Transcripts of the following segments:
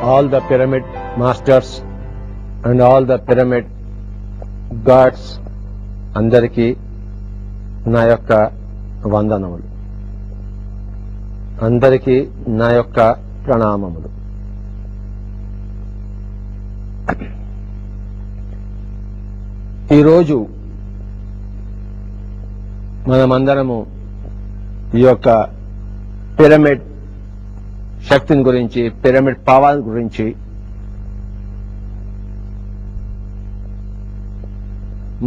all the pyramid masters and all the pyramid gods అందరికీ నా యొక్క వందనములు, అందరికీ నా యొక్క ప్రణామములు. ఈరోజు మనమందరము ఈ యొక్క పిరమిడ్ శక్తిని గురించి, పిరమిడ్ పవర్ గురించి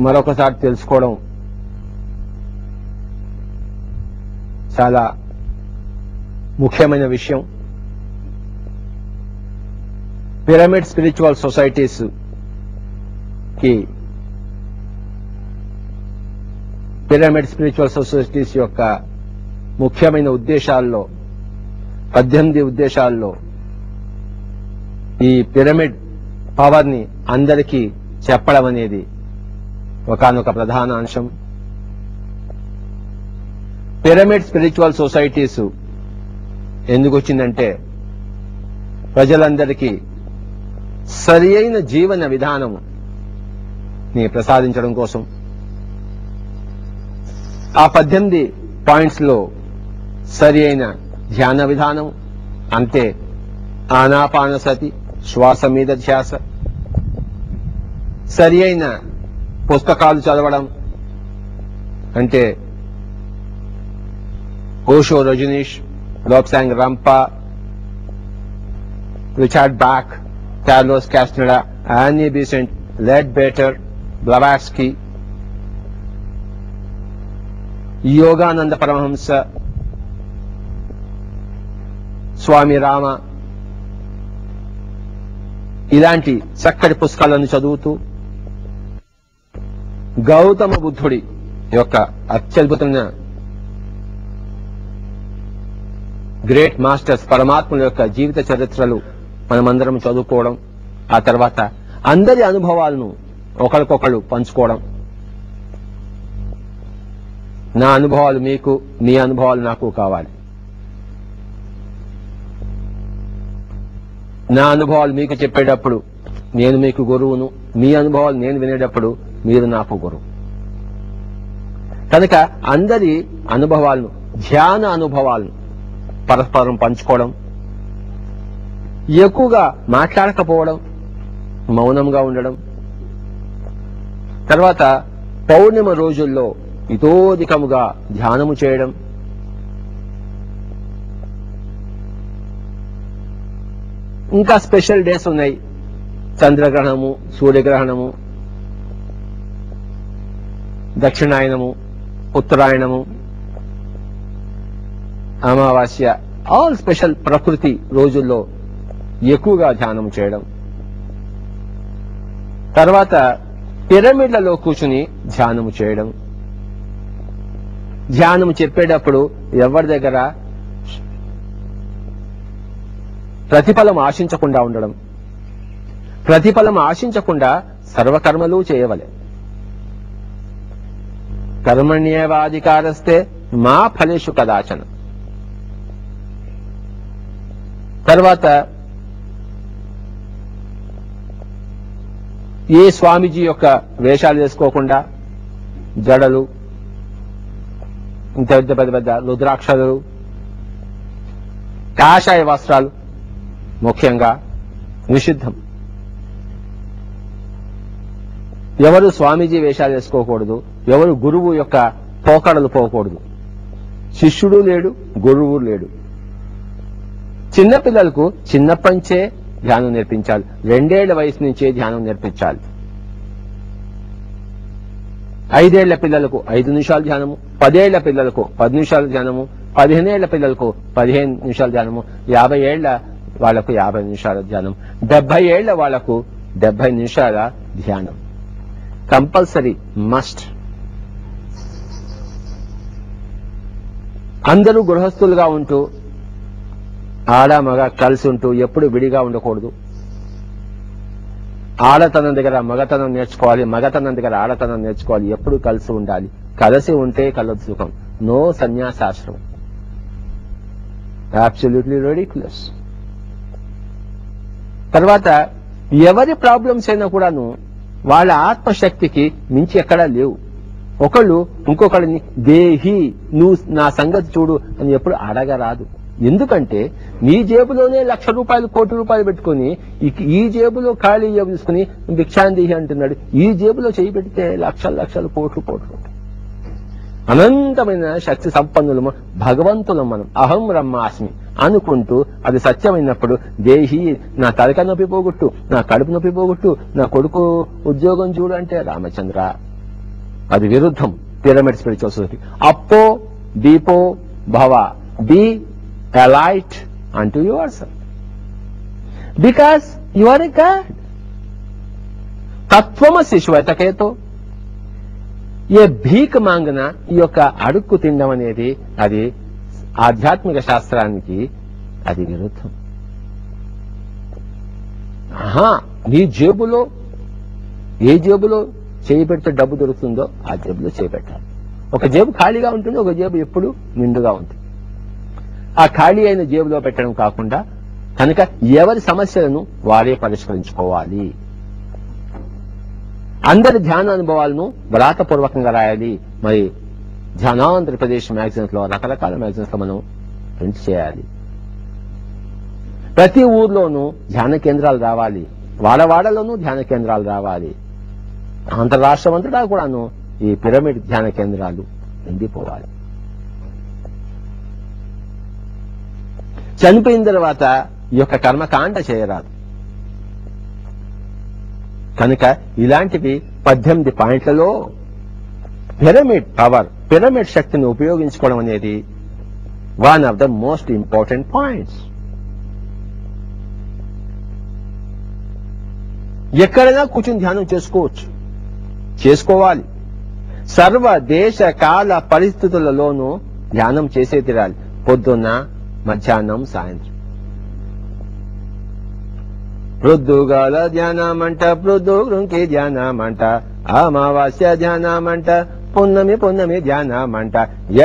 మరొకసారి తెలుసుకోవడం చాలా ముఖ్యమైన విషయం. పిరమిడ్ స్పిరిచువల్ సొసైటీస్ కి, పిరమిడ్ స్పిరిచువల్ సొసైటీస్ యొక్క ముఖ్యమైన ఉద్దేశాల్లో 18 ఉద్దేశాల్లో ఈ పిరమిడ్ పవర్ ని అందరికీ చెప్పడం అనేది ఒకానొక ప్రధాన అంశం. పిరమిడ్ స్పిరిచువల్ సొసైటీస్ ఎందుకు వచ్చిందంటే ప్రజలందరికీ సరి అయిన జీవన విధానం ని ప్రసాదించడం కోసం. ఆ 18 పాయింట్స్ లో సరి అయిన ధ్యాన విధానం అంటే ఆనాపానసతి, శ్వాస మీద ధ్యాస, సరి అయిన పుస్తకాలు చదవడం అంటే Osho Rajneesh, Lobsang Rampa, Richard Bach, Carlos Castaneda, Annie Besant, Leadbeater, Blavatsky, Yogananda Paramahansa, Swami Rama, ఇలాంటి చక్కటి పుస్తకాలను చదువుతూ గౌతమ బుద్ధుడి యొక్క అత్యద్భుతమైన గ్రేట్ మాస్టర్స్, పరమాత్ముల యొక్క జీవిత చరిత్రలు మనమందరం చదువుకోవడం, ఆ తర్వాత అందరి అనుభవాలను ఒకరికొకరు పంచుకోవడం. నా అనుభవాలు మీకు, మీ అనుభవాలు నాకు కావాలి. నా అనుభవాలు మీకు చెప్పేటప్పుడు నేను మీకు గురువును, మీ అనుభవాలు నేను వినేటప్పుడు మీరు నాకు గురువు. కనుక అందరి అనుభవాలను, ధ్యాన అనుభవాలను పరస్పరం పంచుకోవడం, ఎక్కువగా మాట్లాడకపోవడం, మౌనంగా ఉండడం, తర్వాత పౌర్ణిమ రోజుల్లో ఇతోధికముగా ధ్యానము చేయడం, ఇంకా స్పెషల్ డేస్ ఉన్నాయి. చంద్రగ్రహణము, సూర్యగ్రహణము, దక్షిణాయనము, ఉత్తరాయణము, అమావాస్య, ఆల్ స్పెషల్ ప్రకృతి రోజుల్లో ఎక్కువగా ధ్యానం చేయడం. తర్వాత పిరమిడ్లలో కూర్చుని ధ్యానము చేయడం. ధ్యానము చెప్పేటప్పుడు ఎవరి దగ్గర ప్రతిఫలం ఆశించకుండా ఉండడం. ప్రతిఫలం ఆశించకుండా సర్వకర్మలు చేయవలె. కర్మణ్యేవాధికారస్తే మా ఫలేషు కదాచన. తర్వాత ఏ స్వామీజీ యొక్క వేషాలు వేసుకోకుండా, జడలు, ఇంత పెద్ద పెద్ద రుద్రాక్షలు, కాషాయ వస్త్రాలు ముఖ్యంగా నిషిద్ధం. ఎవరు స్వామీజీ వేషాలు వేసుకోకూడదు, ఎవరు గురువు యొక్క పోకడలు పోకూడదు. శిష్యుడు లేడు, గురువు లేడు. చిన్నపిల్లలకు చిన్నప్పంచే ధ్యానం నేర్పించాలి. 2 ఏళ్ల వయసు నుంచే ధ్యానం నేర్పించాలి. 5 ఏళ్ల పిల్లలకు 5 నిమిషాలు ధ్యానము, 10 ఏళ్ల పిల్లలకు 10 నిమిషాలు ధ్యానము, 15 ఏళ్ల పిల్లలకు 15 నిమిషాలు ధ్యానము, 50 ఏళ్ల వాళ్లకు 50 నిమిషాల ధ్యానం, 70 ఏళ్ల వాళ్లకు 70 నిమిషాల ధ్యానం కంపల్సరీ, మస్ట్. అందరూ గృహస్థులుగా ఉంటూ ఆడ మగ కలిసి ఉంటూ ఎప్పుడు విడిగా ఉండకూడదు. ఆడతనం దగ్గర మగతనం నేర్చుకోవాలి, మగతనం దగ్గర ఆడతనం నేర్చుకోవాలి. ఎప్పుడు కలిసి ఉండాలి. కలిసి ఉంటే కలదు సుఖం. నో సన్యాసాశ్రమం. Absolutely ridiculous. తర్వాత ఎవరి ప్రాబ్లమ్స్ అయినా కూడాను వాళ్ళ ఆత్మశక్తికి మించి ఎక్కడా లేవు. ఒకళ్ళు ఇంకొకళ్ళని దేహి నువ్వు నా సంగతి చూడు అని ఎప్పుడు అడగరాదు. ఎందుకంటే నీ జేబులోనే ₹1,00,000 ₹1,00,00,000 పెట్టుకుని ఈ జేబులో ఖాళీ జేబు తీసుకుని భిక్షాందేహి అంటున్నాడు. ఈ జేబులో చేయి పెడితే లక్షలు కోట్లు. అనంతమైన శక్తి సంపన్నులము భగవంతులం మనం. అహం బ్రహ్మాస్మి అనుకుంటూ అది సత్యమైనప్పుడు దేహి నా తలక నొప్పి పోగొట్టు, నా కడుపు నొప్పి పోగొట్టు, నా కొడుకు ఉద్యోగం చూడు అంటే రామచంద్ర అది విరుద్ధం పిరమిడ్ స్పిరిచువల్ సొసైటీ. అప్పో దీపో భవ, B a light unto yourself because you are a God. తత్వమసి శ్వేతకేతో ఏ భీక్ మాంగన ఈ యొక్క అడుక్కు తినడం అనేది అది ఆధ్యాత్మిక శాస్త్రానికి అది విరుద్ధం. నీ జేబులో ఏ జేబులో చేయి పెడితే డబ్బు దొరుకుతుందో ఆ జేబులో చేయి పెట్టాలి. ఒక జేబు ఖాళీగా ఉంటుంది, ఒక జేబు ఎప్పుడు నిండుగా ఉంటుంది. ఆ ఖాళీ అయిన జేబులో పెట్టడం కాకుండా కనుక ఎవరి సమస్యలను వారే పరిష్కరించుకోవాలి. అందరి ధ్యాన అనుభవాలను వ్రాతపూర్వకంగా రాయాలి. మరి ధ్యానాంధ్రప్రదేశ్ మ్యాగజైన్స్ లో రకరకాల మ్యాగజైన్స్ లో మనం ప్రింట్ చేయాలి. ప్రతి ఊర్లోనూ ధ్యాన కేంద్రాలు రావాలి, వాడవాడలోనూ ధ్యాన కేంద్రాలు రావాలి. అంతర్రాష్ట్రం అంతటా కూడాను ఈ పిరమిడ్ ధ్యాన కేంద్రాలు నిండిపోవాలి. చనిపోయిన తర్వాత ఈ యొక్క కర్మకాండ చేయరాదు. కనుక ఇలాంటివి 18 పాయింట్లలో పిరమిడ్ పవర్, పిరమిడ్ శక్తిని ఉపయోగించుకోవడం అనేది one of the most important points. ఎక్కడైనా కూర్చుని ధ్యానం చేసుకోవాలి. సర్వ దేశ కాల పరిస్థితులలోనూ ధ్యానం చేసే తీరాలి. పొద్దున్న, మధ్యాహ్నం, సాయంత్రం. ప్రొద్దుగాల ధ్యానమంట, ప్రొద్దుగుంకి ధ్యానమంట, అమావాస్య ధ్యానమంట, పున్నమి ధ్యానమంట,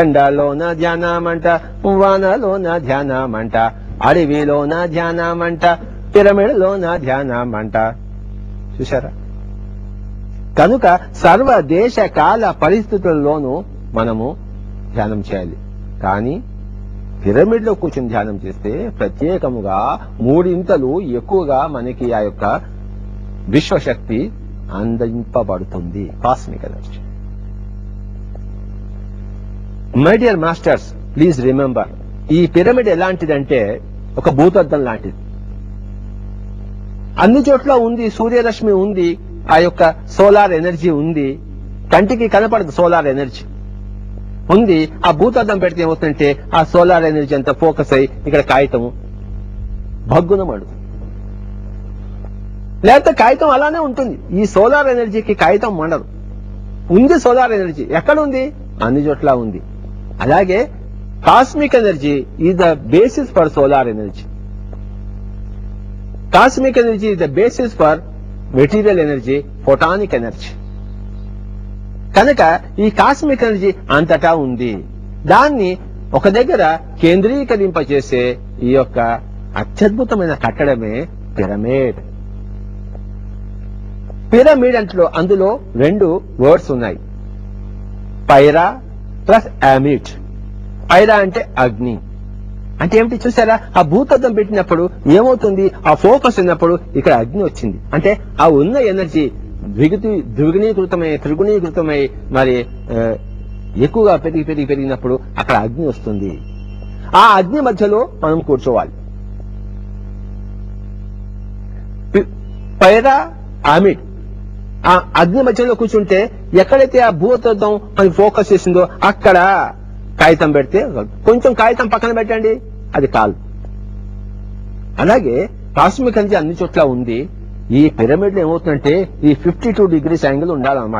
ఎండలోన ధ్యానమంట, వానలోన ధ్యానమంట, అడవిలోన ధ్యానమంట, పిరమిడ్లోన ధ్యానమంట. చూశారా? కనుక సర్వ దేశ కాల పరిస్థితుల్లోనూ మనము ధ్యానం చేయాలి. కానీ పిరమిడ్ లో కూర్చొని ధ్యానం చేస్తే ప్రత్యేకముగా 3 ఇంతలు ఎక్కువగా మనకి ఆ యొక్క విశ్వశక్తి అందింపబడుతుంది, cosmic energy. My dear masters, please remember, ఈ పిరమిడ్ ఎలాంటిదంటే ఒక భూతద్దం లాంటిది. అన్ని చోట్ల ఉంది, సూర్యరశ్మి ఉంది, ఆ యొక్క సోలార్ ఎనర్జీ ఉంది. కంటికి కనపడదు సోలార్ ఎనర్జీ ఉంది. ఆ భూతద్దం పెడితే ఏమవుతుందంటే ఆ సోలార్ ఎనర్జీ అంతా ఫోకస్ అయ్యి ఇక్కడ కాగితము భగ్గున మడుతుంది. లేకపోతే కాగితం అలానే ఉంటుంది. ఈ సోలార్ ఎనర్జీకి కాగితం మండదు. ఉంది సోలార్ ఎనర్జీ. ఎక్కడ ఉంది? అన్ని చోట్ల ఉంది. అలాగే cosmic energy is the basis for solar energy. Cosmic energy is the basis for material energy, photonic energy. కనుక ఈ కాస్మిక్ ఎనర్జీ అంతటా ఉంది. దాన్ని ఒక దగ్గర కేంద్రీకరింపచేసే ఈ యొక్క అత్యద్భుతమైన కట్టడమే పిరమిడ్. పిరమిడ్ అంటే అందులో 2 వర్డ్స్ ఉన్నాయి, పైరా ప్లస్ అమిట్. పైరా అంటే అగ్ని. అంటే ఏమిటి చూసారా? ఆ భూతద్దం పెట్టినప్పుడు ఏమవుతుంది? ఆ ఫోకస్ ఉన్నప్పుడు ఇక్కడ అగ్ని వచ్చింది. అంటే ఆ ఉన్న ఎనర్జీ త్రిగుణీకృతమై మరి ఎక్కువగా పెరిగినప్పుడు అక్కడ అగ్ని వస్తుంది. ఆ అగ్ని మధ్యలో మనం కూర్చోవాలి. పైరా అమిట్, ఆ అగ్ని మధ్యలో కూర్చుంటే ఎక్కడైతే ఆ భూతద్దం మనకి ఫోకస్ చేసిందో అక్కడ కాగితం పెడితే, కొంచెం కాగితం పక్కన పెట్టండి, అది కాదు. అలాగే కాస్మిక్ ఎనర్జీ అన్ని చోట్ల ఉంది. ఈ పిరమిడ్ లో ఏమవుతుందంటే ఈ 52 degrees యాంగిల్ ఉండాలన్నమాట.